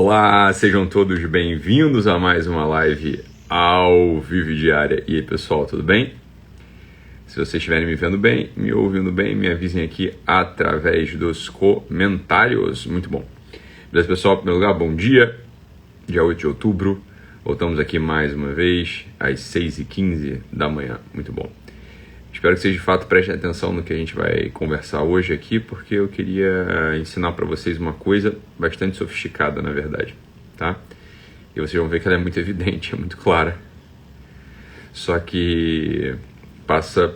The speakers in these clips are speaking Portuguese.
Olá, sejam todos bem-vindos a mais uma live ao vivo diária. E aí, pessoal, tudo bem? Se vocês estiverem me vendo bem, me ouvindo bem, me avisem aqui através dos comentários. Muito bom. Beleza, pessoal? Em primeiro lugar, bom dia. Dia 8 de outubro. Voltamos aqui mais uma vez às 6h15 da manhã. Muito bom. Espero que vocês de fato prestem atenção no que a gente vai conversar hoje aqui, porque eu queria ensinar para vocês uma coisa bastante sofisticada, na verdade, tá? E vocês vão ver que ela é muito evidente, é muito clara. Só que passa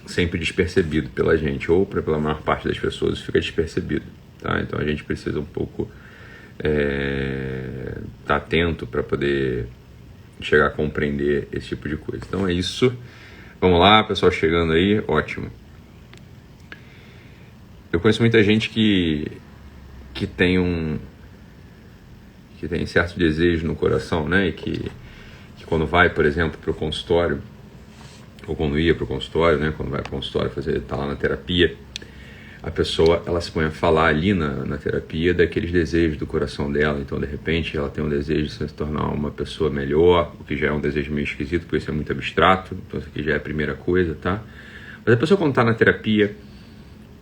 sempre despercebido pela gente, ou pela maior parte das pessoas fica despercebido, tá? Então a gente precisa um pouco estar atento para poder chegar a compreender esse tipo de coisa. Então é isso. Vamos lá, pessoal chegando aí, ótimo. Eu conheço muita gente que tem certo desejo no coração, né? E que quando vai, por exemplo, para o consultório, ou quando ia para o consultório, né? Quando vai para o consultório, tá lá na terapia, a pessoa, ela se põe a falar ali na terapia daqueles desejos do coração dela. Então, de repente, ela tem um desejo de se tornar uma pessoa melhor, o que já é um desejo meio esquisito, porque isso é muito abstrato. Então, isso aqui já é a primeira coisa, tá? Mas a pessoa, quando está na terapia,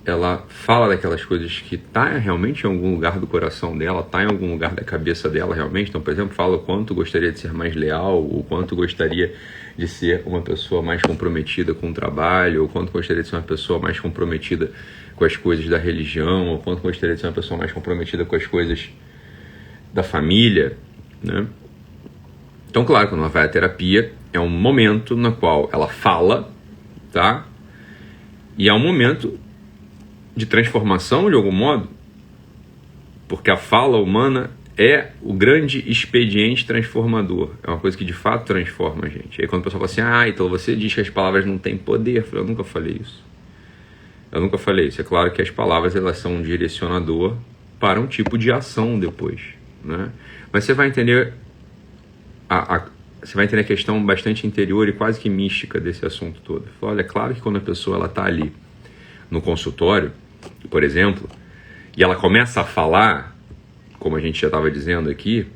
ela fala daquelas coisas que tá realmente em algum lugar do coração dela, tá em algum lugar da cabeça dela realmente. Então, por exemplo, fala o quanto gostaria de ser mais leal, o quanto gostaria de ser uma pessoa mais comprometida com o trabalho, ou quanto gostaria de ser uma pessoa mais comprometida com as coisas da religião, ou quanto gostaria de ser uma pessoa mais comprometida com as coisas da família, né? Então, claro, quando ela vai à terapia, é um momento no qual ela fala, tá? E é um momento de transformação, de algum modo, porque a fala humana é o grande expediente transformador. É uma coisa que de fato transforma a gente. Aí quando o pessoal fala assim, então você diz que as palavras não têm poder. Eu nunca falei isso. Eu nunca falei isso. É claro que as palavras, elas são um direcionador para um tipo de ação depois, né? Mas você vai entender você vai entender a questão bastante interior e quase que mística desse assunto todo. Olha, é claro que quando a pessoa está ali no consultório, por exemplo, e ela começa a falar, como a gente já estava dizendo aqui,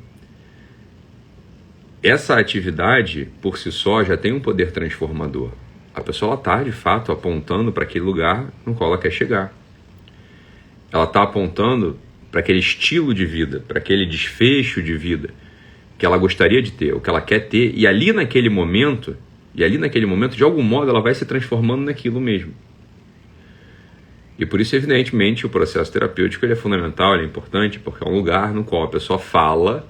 essa atividade por si só já tem um poder transformador. A pessoa está de fato apontando para aquele lugar no qual ela quer chegar. Ela está apontando para aquele estilo de vida, para aquele desfecho de vida que ela gostaria de ter, o que ela quer ter, e ali naquele momento, de algum modo, ela vai se transformando naquilo mesmo. E por isso, evidentemente, o processo terapêutico ele é fundamental, ele é importante, porque é um lugar no qual a pessoa fala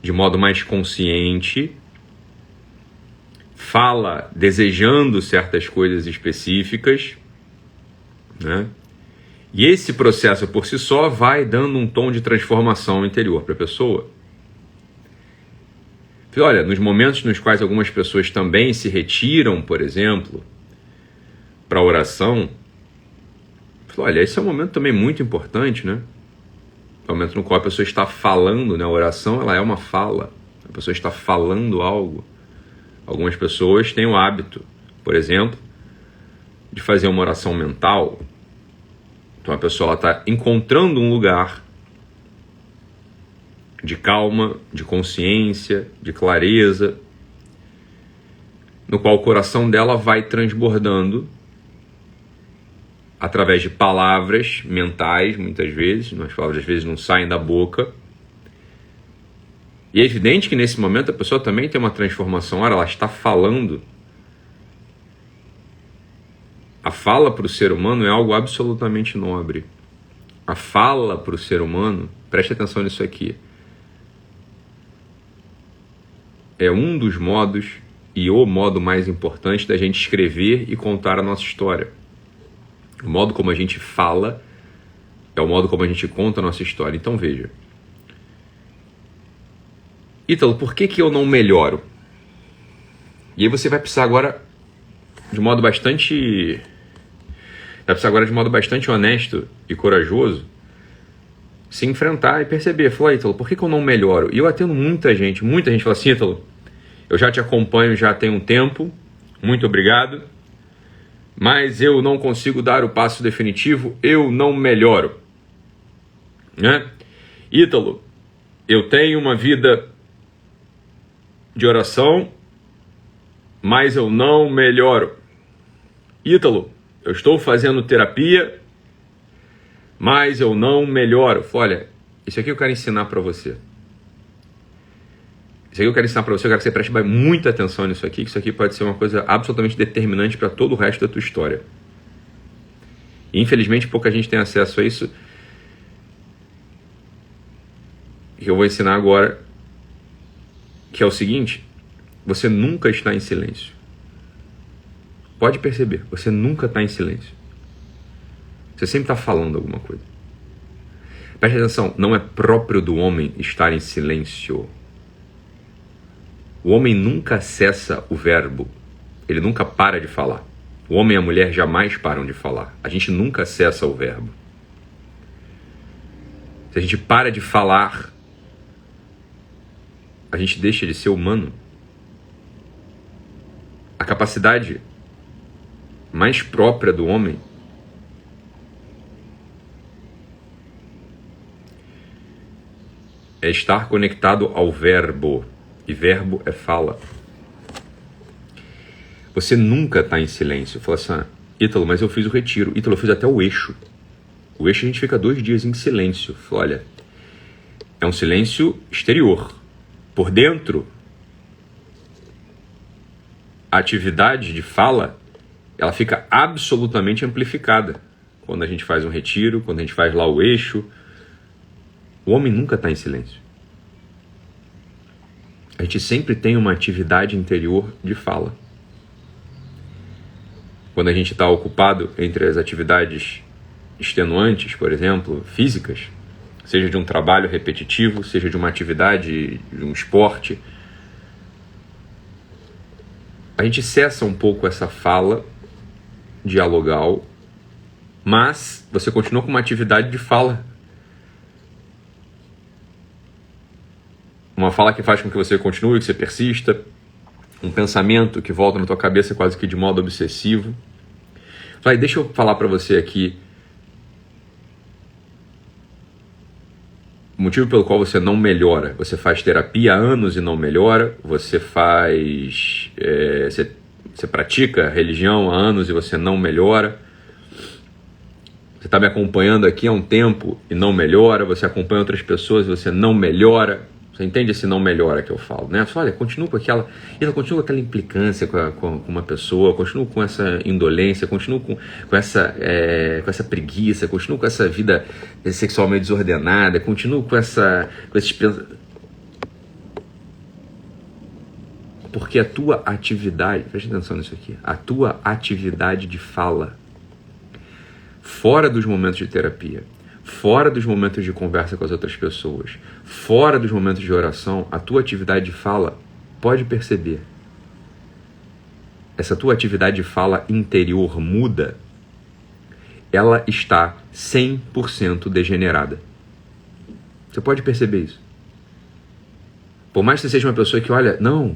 de modo mais consciente, fala desejando certas coisas específicas, né? E esse processo por si só vai dando um tom de transformação interior para a pessoa. Olha, nos momentos nos quais algumas pessoas também se retiram, por exemplo, para a oração, olha, esse é um momento também muito importante, né? É um momento no qual a pessoa está falando, né? A oração, ela é uma fala. A pessoa está falando algo. Algumas pessoas têm o hábito, por exemplo, de fazer uma oração mental. Então a pessoa está encontrando um lugar de calma, de consciência, de clareza, no qual o coração dela vai transbordando através de palavras mentais, muitas vezes. As palavras às vezes não saem da boca. E é evidente que nesse momento a pessoa também tem uma transformação. Ora, ela está falando. A fala para o ser humano é algo absolutamente nobre. A fala para o ser humano, preste atenção nisso aqui, é um dos modos e o modo mais importante da gente escrever e contar a nossa história. O modo como a gente fala é o modo como a gente conta a nossa história. Então veja. Ítalo, por que eu não melhoro? E aí você vai precisar agora de modo bastante honesto e corajoso se enfrentar e perceber. Falar, Ítalo, por que eu não melhoro? E eu atendo muita gente fala assim, Ítalo, eu já te acompanho já tem um tempo, muito obrigado, mas eu não consigo dar o passo definitivo, eu não melhoro, né? Ítalo, eu tenho uma vida de oração, mas eu não melhoro. Ítalo, eu estou fazendo terapia, mas eu não melhoro. Olha, isso aqui eu quero ensinar para você. Isso aqui eu quero ensinar para você, eu quero que você preste muita atenção nisso aqui, que isso aqui pode ser uma coisa absolutamente determinante para todo o resto da tua história. E, infelizmente, pouca gente tem acesso a isso. Que eu vou ensinar agora, que é o seguinte: você nunca está em silêncio. Pode perceber, você nunca está em silêncio. Você sempre está falando alguma coisa. Preste atenção, não é próprio do homem estar em silêncio. O homem nunca cessa o verbo. Ele nunca para de falar. O homem e a mulher jamais param de falar. A gente nunca cessa o verbo. Se a gente para de falar, a gente deixa de ser humano. A capacidade mais própria do homem é estar conectado ao verbo. E verbo é fala. Você nunca está em silêncio. Fala assim: Ítalo, mas eu fiz o retiro. Ítalo, eu fiz até o eixo. O eixo a gente fica 2 dias em silêncio. Fala, olha, é um silêncio exterior. Por dentro, a atividade de fala, ela fica absolutamente amplificada. Quando a gente faz um retiro, quando a gente faz lá o eixo, o homem nunca está em silêncio. A gente sempre tem uma atividade interior de fala. Quando a gente está ocupado entre as atividades extenuantes, por exemplo, físicas, seja de um trabalho repetitivo, seja de uma atividade, de um esporte, a gente cessa um pouco essa fala dialogal, mas você continua com uma atividade de fala. Uma fala que faz com que você continue, que você persista. Um pensamento que volta na tua cabeça quase que de modo obsessivo. Vai, deixa eu falar para você aqui o motivo pelo qual você não melhora. Você faz terapia há anos e não melhora. Você faz... você pratica religião há anos e você não melhora. Você está me acompanhando aqui há um tempo e não melhora. Você acompanha outras pessoas e você não melhora. Você entende esse não melhora que eu falo, né? Olha, continua com aquela implicância com uma pessoa, continua com essa indolência, continua com essa preguiça, continua com essa vida sexualmente desordenada, continua com esses pensamentos. Porque a tua atividade, preste atenção nisso aqui, a tua atividade de fala, fora dos momentos de terapia, fora dos momentos de conversa com as outras pessoas, fora dos momentos de oração, a tua atividade de fala, pode perceber, essa tua atividade de fala interior muda, ela está 100% degenerada. Você pode perceber isso. Por mais que você seja uma pessoa que, olha, não,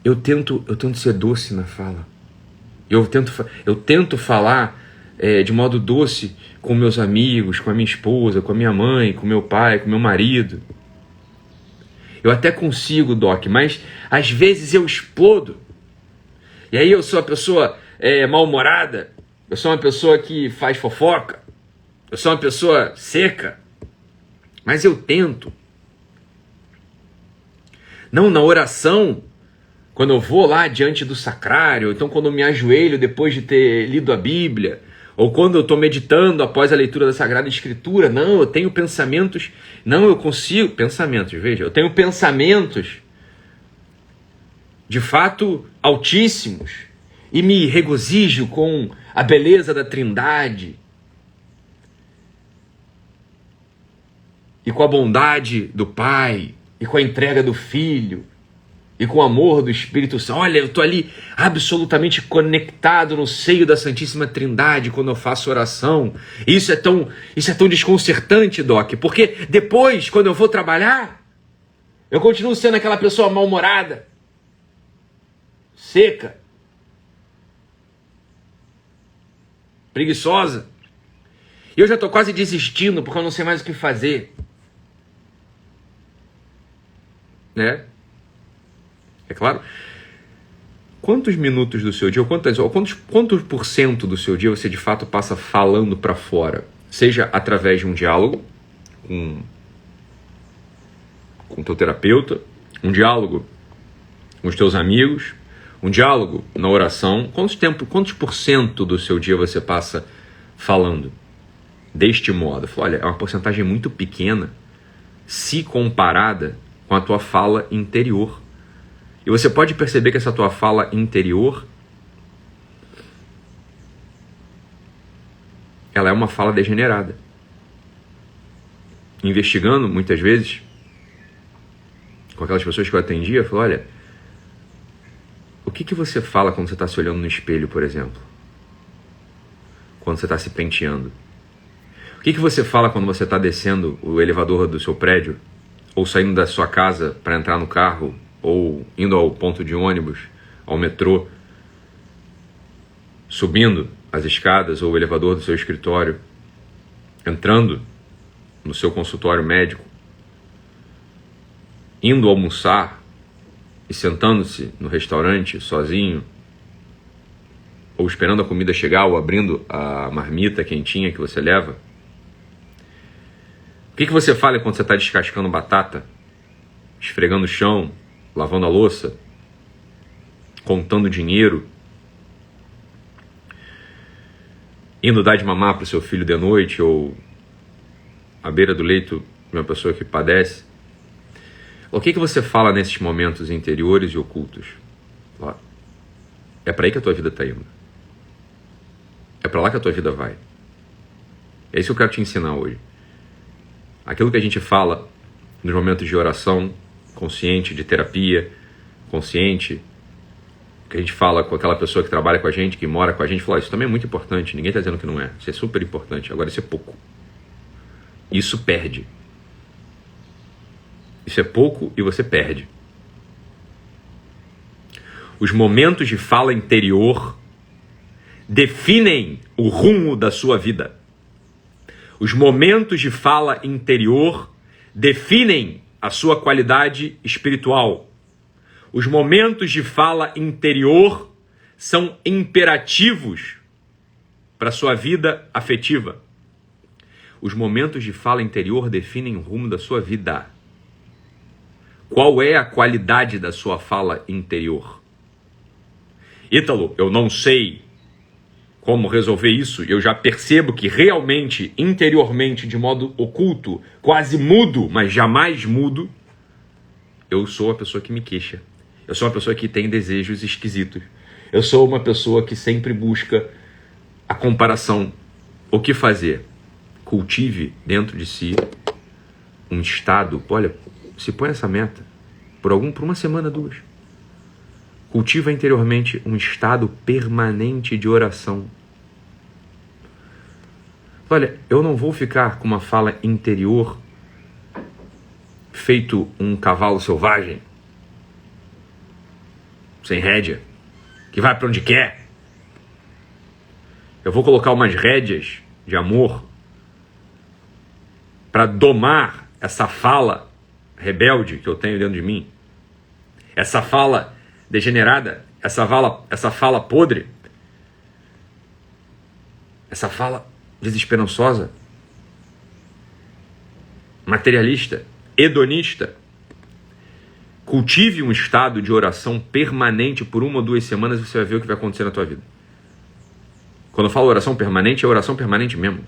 eu tento ser doce na fala. Eu tento falar de modo doce com meus amigos, com a minha esposa, com a minha mãe, com meu pai, com meu marido. Eu até consigo, Doc, mas às vezes eu explodo. E aí eu sou uma pessoa mal-humorada, eu sou uma pessoa que faz fofoca, eu sou uma pessoa seca, mas eu tento. Não, na oração, quando eu vou lá diante do sacrário, então quando eu me ajoelho depois de ter lido a Bíblia, ou quando eu estou meditando após a leitura da Sagrada Escritura, não, eu tenho pensamentos, não, eu consigo, pensamentos, veja, eu tenho pensamentos de fato altíssimos e me regozijo com a beleza da Trindade e com a bondade do Pai e com a entrega do Filho e com o amor do Espírito Santo. Olha, eu estou ali absolutamente conectado no seio da Santíssima Trindade quando eu faço oração. Isso é tão desconcertante, Doc, porque depois, quando eu vou trabalhar, eu continuo sendo aquela pessoa mal-humorada, seca, preguiçosa. E eu já estou quase desistindo porque eu não sei mais o que fazer. né? É claro. Quantos minutos do seu dia, ou quantos por cento do seu dia você de fato passa falando para fora? Seja através de um diálogo com o teu terapeuta, um diálogo com os teus amigos, um diálogo na oração. Quantos por cento do seu dia você passa falando deste modo? Olha, é uma porcentagem muito pequena se comparada com a tua fala interior. E você pode perceber que essa tua fala interior, ela é uma fala degenerada. Investigando, muitas vezes, com aquelas pessoas que eu atendia, eu falo, olha, o que você fala quando você está se olhando no espelho, por exemplo? Quando você está se penteando? O que você fala quando você está descendo o elevador do seu prédio? Ou saindo da sua casa para entrar no carro? Ou indo ao ponto de ônibus, ao metrô? Subindo as escadas ou o elevador do seu escritório? Entrando no seu consultório médico? Indo almoçar e sentando-se no restaurante sozinho? Ou esperando a comida chegar, ou abrindo a marmita quentinha que você leva? O que você fala quando você está descascando batata, esfregando o chão, lavando a louça, contando dinheiro, indo dar de mamar para o seu filho de noite, ou à beira do leito de uma pessoa que padece? O que você fala nesses momentos interiores e ocultos? É para aí que a tua vida está indo. É para lá que a tua vida vai. É isso que eu quero te ensinar hoje. Aquilo que a gente fala nos momentos de oração consciente, de terapia consciente, que a gente fala com aquela pessoa que trabalha com a gente, que mora com a gente, fala, isso também é muito importante, ninguém está dizendo que não é, isso é super importante, agora isso é pouco. Isso perde. Isso é pouco e você perde. Os momentos de fala interior definem o rumo da sua vida. Os momentos de fala interior definem a sua qualidade espiritual. Os momentos de fala interior são imperativos para a sua vida afetiva. Os momentos de fala interior definem o rumo da sua vida. Qual é a qualidade da sua fala interior? Ítalo, eu não sei como resolver isso, eu já percebo que realmente, interiormente, de modo oculto, quase mudo, mas jamais mudo, eu sou a pessoa que me queixa. Eu sou uma pessoa que tem desejos esquisitos. Eu sou uma pessoa que sempre busca a comparação. O que fazer? Cultive dentro de si um estado. Olha, se põe essa meta por uma semana, 2. Cultiva interiormente um estado permanente de oração. Olha, eu não vou ficar com uma fala interior feito um cavalo selvagem, sem rédea, que vai para onde quer. Eu vou colocar umas rédeas de amor para domar essa fala rebelde que eu tenho dentro de mim, essa fala degenerada, essa fala podre, essa fala desesperançosa, materialista, hedonista. Cultive um estado de oração permanente por 1 ou 2 semanas e você vai ver o que vai acontecer na tua vida. Quando eu falo oração permanente, é oração permanente mesmo.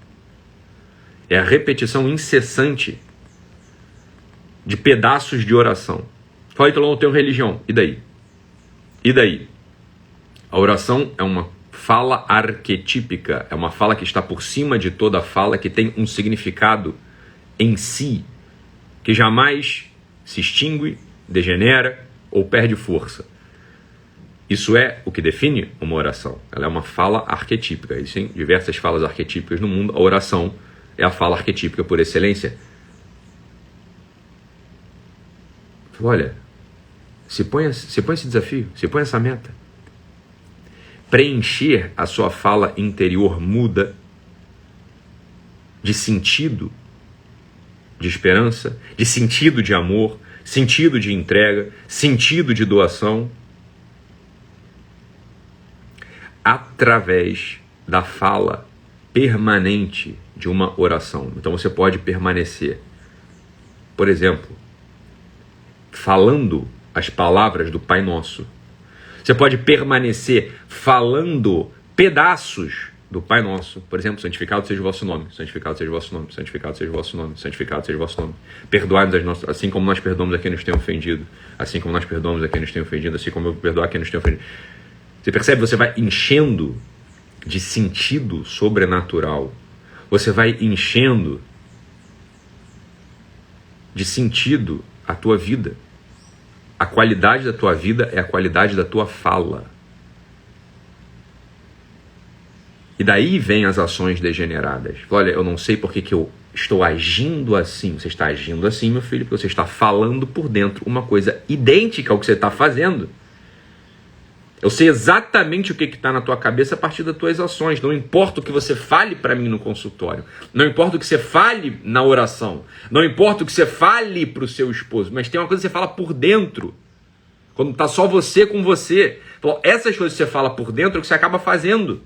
É a repetição incessante de pedaços de oração. Fala, então eu não tenho religião. E daí? E daí? A oração é uma fala arquetípica, é uma fala que está por cima de toda fala, que tem um significado em si, que jamais se extingue, degenera ou perde força. Isso é o que define uma oração. Ela é uma fala arquetípica. Existem diversas falas arquetípicas no mundo. A oração é a fala arquetípica por excelência. Olha, se põe esse desafio, se põe essa meta. Preencher a sua fala interior muda de sentido de esperança, de sentido de amor, sentido de entrega, sentido de doação, através da fala permanente de uma oração. Então você pode permanecer, por exemplo, falando as palavras do Pai Nosso. Você pode permanecer falando pedaços do Pai Nosso. Por exemplo, santificado seja o vosso nome, santificado seja o vosso nome, santificado seja o vosso nome, santificado seja o vosso nome. Perdoai-nos as nossas, assim como nós perdoamos a quem nos tem ofendido, assim como nós perdoamos a quem nos tem ofendido, assim como eu perdoo a quem nos tem ofendido. Você percebe? Você vai enchendo de sentido sobrenatural. Você vai enchendo de sentido a tua vida. A qualidade da tua vida é a qualidade da tua fala. E daí vem as ações degeneradas. Olha, eu não sei por que eu estou agindo assim. Você está agindo assim, meu filho, porque você está falando por dentro uma coisa idêntica ao que você está fazendo. Eu sei exatamente o que está na tua cabeça a partir das tuas ações. Não importa o que você fale para mim no consultório. Não importa o que você fale na oração. Não importa o que você fale para o seu esposo. Mas tem uma coisa que você fala por dentro. Quando está só você com você. Então, essas coisas que você fala por dentro é o que você acaba fazendo.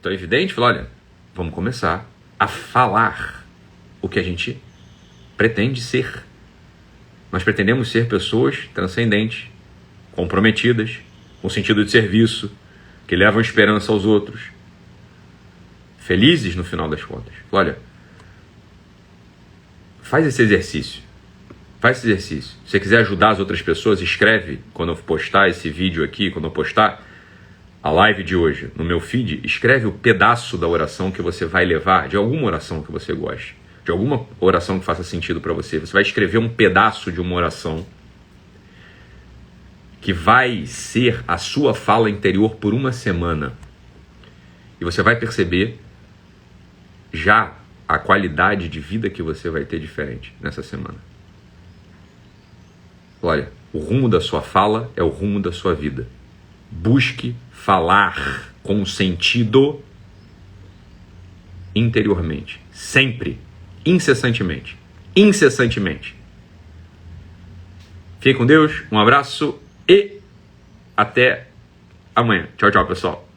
Então é evidente, fala, olha, vamos começar a falar o que a gente pretende ser. Nós pretendemos ser pessoas transcendentes, comprometidas, com sentido de serviço, que levam esperança aos outros, felizes no final das contas. Olha, faz esse exercício. Faz esse exercício. Se você quiser ajudar as outras pessoas, escreve quando eu postar esse vídeo aqui, quando eu postar a live de hoje no meu feed, escreve o pedaço da oração que você vai levar, de alguma oração que você goste, de alguma oração que faça sentido para você. Você vai escrever um pedaço de uma oração que vai ser a sua fala interior por uma semana. E você vai perceber já a qualidade de vida que você vai ter diferente nessa semana. Olha, o rumo da sua fala é o rumo da sua vida. Busque falar com sentido interiormente, sempre, incessantemente. Fique com Deus, um abraço e até amanhã. Tchau, tchau, pessoal.